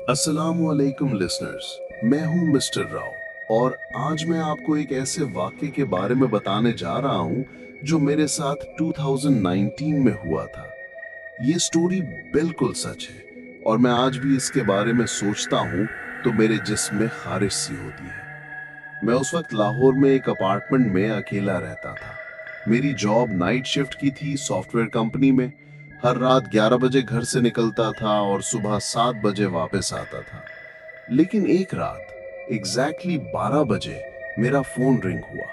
अस्सलामुअलैकुम लिसनर्स, मैं हूं मिस्टर राव और आज मैं आपको एक ऐसे वाक़े के बारे में बताने जा रहा हूं जो मेरे साथ 2019 में हुआ था। ये स्टोरी बिल्कुल सच है और मैं आज भी इसके बारे में सोचता हूं तो मेरे जिस्म में ख़ारिश सी होती है। मैं उस वक्त लाहौर में एक अपार्टमेंट में अकेला रहता था। मेरी जॉब नाइट शिफ्ट की थी सॉफ्टवेयर कंपनी में। हर रात 11 बजे घर से निकलता था और सुबह 7 बजे वापस आता था। लेकिन एक रात एग्जैक्टली 12 बजे मेरा फोन रिंग हुआ।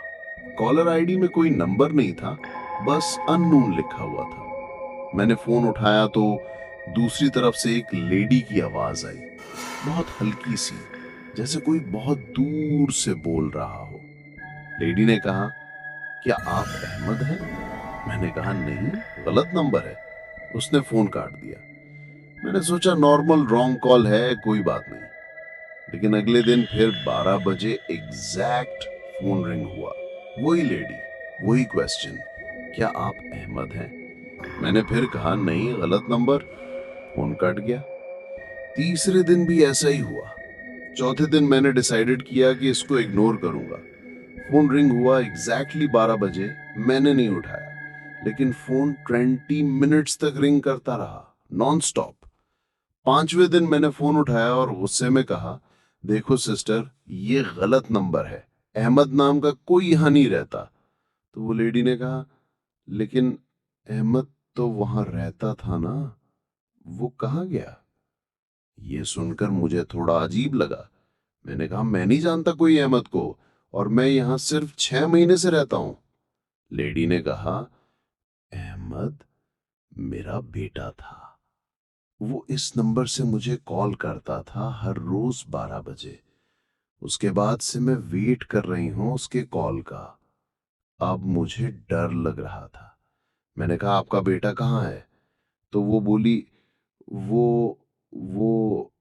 कॉलर आईडी में कोई नंबर नहीं था, बस अननोन लिखा हुआ था। मैंने फोन उठाया तो दूसरी तरफ से एक लेडी की आवाज आई, बहुत हल्की सी, जैसे कोई बहुत दूर से बोल रहा हो। लेडी ने कहा, क्या आप अहमद हैं? मैंने कहा नहीं, गलत नंबर है। उसने फोन काट दिया। मैंने सोचा नॉर्मल रॉन्ग कॉल है, कोई बात नहीं। लेकिन अगले दिन फिर 12 बजे एग्जैक्ट फोन रिंग हुआ। वही लेडी, वही क्वेश्चन, क्या आप अहमद हैं? मैंने फिर कहा नहीं, गलत नंबर। फोन कट गया। तीसरे दिन भी ऐसा ही हुआ। चौथे दिन मैंने डिसाइडेड किया कि इसको इग्नोर करूंगा। फोन रिंग हुआ एग्जैक्टली 12 बजे। मैंने नहीं उठाया, लेकिन फोन 20 मिनट्स तक रिंग करता रहा, नॉन स्टॉप। पांचवें दिन मैंने फोन उठाया और गुस्से में कहा, देखो सिस्टर, ये गलत नंबर है, अहमद नाम का कोई यहां नहीं रहता। तो वो लेडी ने कहा, लेकिन अहमद तो वहां रहता था ना, वो कहाँ गया? ये सुनकर मुझे थोड़ा अजीब लगा। मैंने कहा, मैं नहीं जानता कोई अहमद को, और मैं यहां सिर्फ 6 महीने से रहता हूं। लेडी ने कहा, अहमद मेरा बेटा था। वो इस नंबर से मुझे कॉल करता था हर रोज 12 बजे। उसके बाद से मैं वेट कर रही हूं उसके कॉल का। अब मुझे डर लग रहा था। मैंने कहा, आपका बेटा कहाँ है? तो वो बोली, वो वो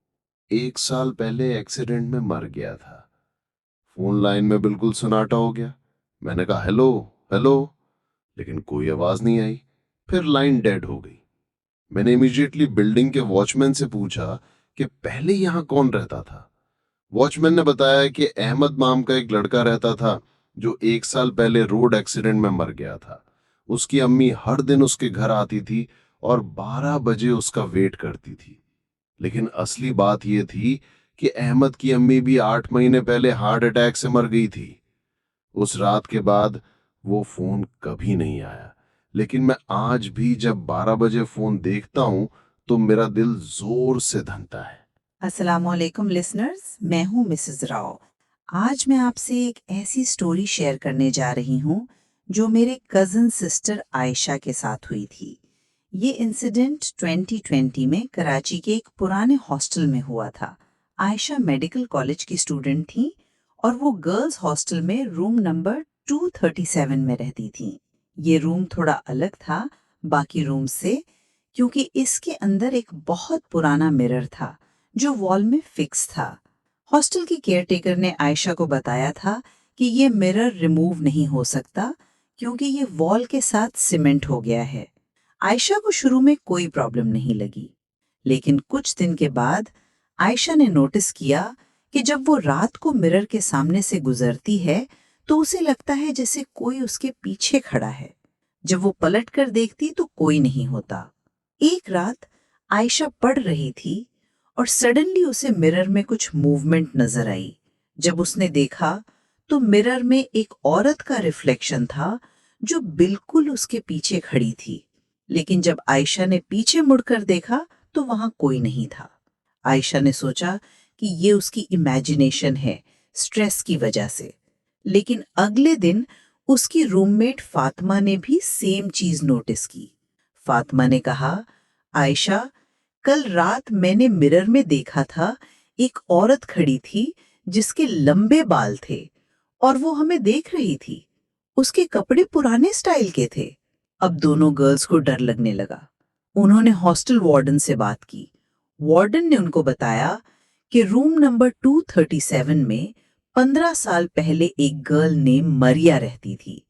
1 साल पहले एक्सीडेंट में मर गया था। फोन लाइन में बिल्कुल सन्नाटा हो गया। मैंने कहा, हेलो हेलो, लेकिन कोई आवाज नहीं आई। फिर लाइन डेड हो गई। मैंने इमीडिएटली बिल्डिंग के वॉचमैन से पूछा कि पहले यहां कौन रहता था। वॉचमैन ने बताया कि अहमद नाम का एक लड़का रहता था जो 1 साल पहले रोड एक्सीडेंट में मर गया था। उसकी अम्मी हर दिन उसके घर आती थी और 12 बजे उसका वेट करती थी। लेकिन असली बात यह थी कि अहमद की अम्मी भी 8 महीने पहले हार्ट अटैक से मर गई थी। उस रात के बाद वो फोन कभी नहीं आया। लेकिन मैं आज भी जब 12 बजे फोन देखता हूं तो मेरा दिल जोर से धड़कता है। अस्सलामुअलैकुम लिसनर्स, मैं हूँ मिसेस राव। आज मैं आपसे एक ऐसी स्टोरी शेयर करने जा रही हूँ जो मेरे कज़न सिस्टर आयशा के साथ हुई थी। ये इंसिडेंट 2020 में कराची के एक पुराने हॉस्टल में हुआ था। आयशा मेडिकल कॉलेज की स्टूडेंट थी और वो गर्ल्स हॉस्टल में रूम नंबर 237 में रहती थी। ये रूम थोड़ा अलग था बाकी रूम से, क्योंकि इसके अंदर एक बहुत पुराना मिरर था जो वॉल में फिक्स था। हॉस्टल की केयरटेकर ने आयशा को बताया था कि ये मिरर रिमूव नहीं हो सकता क्योंकि ये वॉल के साथ सीमेंट हो गया है। आयशा को शुरू में कोई प्रॉब्लम नहीं लगी, लेकिन कुछ दिन के बाद आयशा ने नोटिस किया कि जब वो रात को मिरर के सामने से गुजरती है तो उसे लगता है जैसे कोई उसके पीछे खड़ा है। जब वो पलट कर देखती तो कोई नहीं होता। एक रात आयशा पढ़ रही थी और सडनली उसे मिरर में कुछ मूवमेंट नजर आई। जब उसने देखा तो मिरर में एक औरत का रिफ्लेक्शन था जो बिल्कुल उसके पीछे खड़ी थी। लेकिन जब आयशा ने पीछे मुड़कर देखा तो वहां कोई नहीं था। आयशा ने सोचा कि ये उसकी इमेजिनेशन है, स्ट्रेस की वजह से। लेकिन अगले दिन उसकी रूममेट फातिमा ने भी सेम चीज नोटिस की। फातिमा ने कहा, आयशा, कल रात मैंने मिरर में देखा था एक औरत खड़ी थी जिसके लंबे बाल थे और वो हमें देख रही थी। उसके कपड़े पुराने स्टाइल के थे। अब दोनों गर्ल्स को डर लगने लगा। उन्होंने हॉस्टल वार्डन से बात की। वार्डन ने उनको बताया कि रूम नंबर 237 में 15 साल पहले एक गर्ल नेम मरिया रहती थी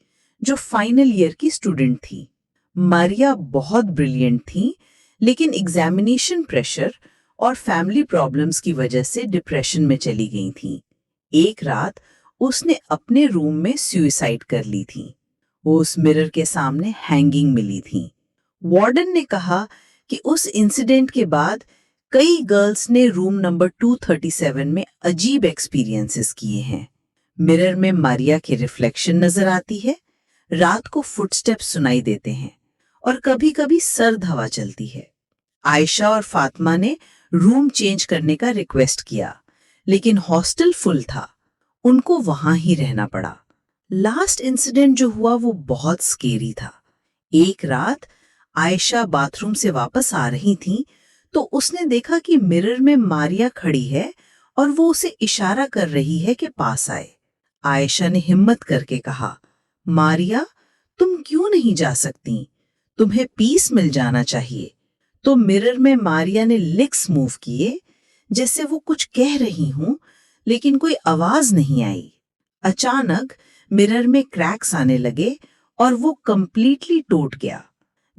जो फाइनल ईयर की स्टूडेंट थी। मारिया बहुत ब्रिलियंट थी, लेकिन एग्जामिनेशन प्रेशर और फैमिली प्रॉब्लम्स की वजह से डिप्रेशन में चली गई थीं। एक रात उसने अपने रूम में सुसाइड कर ली थी। वो उस मिरर के सामने हैंगिंग मिली थी। वार्डन ने कहा कि उस इंसिडेंट के बाद कई गर्ल्स ने रूम नंबर 237 में अजीब एक्सपीरियंसेस किए हैं। मिरर में मारिया की रिफ्लेक्शन नजर आती है, रात को फुटस्टेप्स सुनाई देते हैं और कभी-कभी सर्द हवा चलती है। आयशा और फातिमा ने रूम चेंज करने का रिक्वेस्ट किया, लेकिन हॉस्टल फुल था। उनको वहां ही रहना पड़ा। लास्ट इंसिडेंट जो हुआ वो बहुत स्केरी था। एक रात आयशा बाथरूम से वापस आ रही थी तो उसने देखा कि मिरर में मारिया खड़ी है और वो उसे इशारा कर रही है कि पास आए। आयशा ने हिम्मत करके कहा, मारिया, तुम क्यों नहीं जा सकती? तुम्हें पीस मिल जाना चाहिए। तो मिरर में मारिया ने लिप्स मूव किए, जैसे वो कुछ कह रही हूं, लेकिन कोई आवाज नहीं आई। अचानक मिरर में क्रैक्स आने लगे और वो कंप्लीटली टूट गया।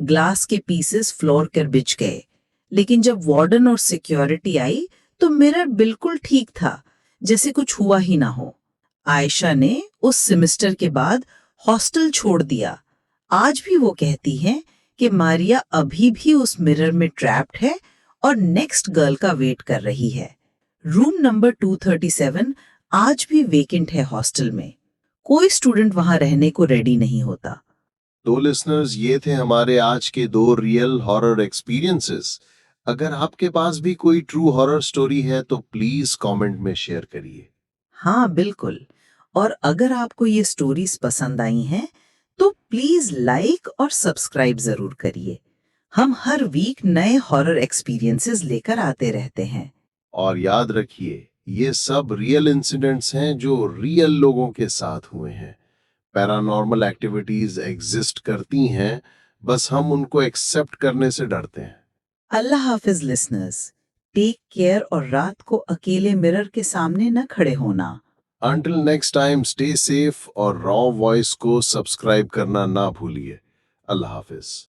ग्लास के पीसेस फ्लोर पर बिछ गए। लेकिन जब वार्डन और सिक्योरिटी आई तो मिरर बिल्कुल ठीक था, जैसे कुछ हुआ ही ना हो। आयशा ने उस सेमेस्टर के बाद हॉस्टल छोड़ दिया। आज भी वो कहती हैं कि मारिया अभी भी उस मिरर में ट्रैप्ड है और नेक्स्ट गर्ल का वेट कर रही है। रूम नंबर 237 आज भी वेकेंट है हॉस्टल में। कोई स्टूडेंट वहां रहने को रेडी नहीं होता। तो लिसनर्स, ये थे हमारे आज के 2 रियल हॉरर एक्सपीरियंसेस। अगर आपके पास भी कोई ट्रू हॉरर स्टोरी है तो प्लीज कमेंट में शेयर करिए। हाँ, बिल्कुल। और अगर आपको ये स्टोरीज पसंद आई हैं तो प्लीज लाइक और सब्सक्राइब जरूर करिए। हम हर वीक नए हॉरर एक्सपीरियंसेस लेकर आते रहते हैं। और याद रखिए, ये सब रियल इंसिडेंट्स हैं जो रियल लोगों के साथ हुए हैं। पैरानॉर्मल एक्टिविटीज एग्जिस्ट करती हैं, बस हम उनको एक्सेप्ट करने से डरते हैं। अल्लाह हाफिज लिसनर्स। टेक केयर और रात को अकेले मिरर के सामने न खड़े होना। Until next time, stay safe और रॉ वॉइस को सब्सक्राइब करना ना भूलिए। अल्लाह हाफिज।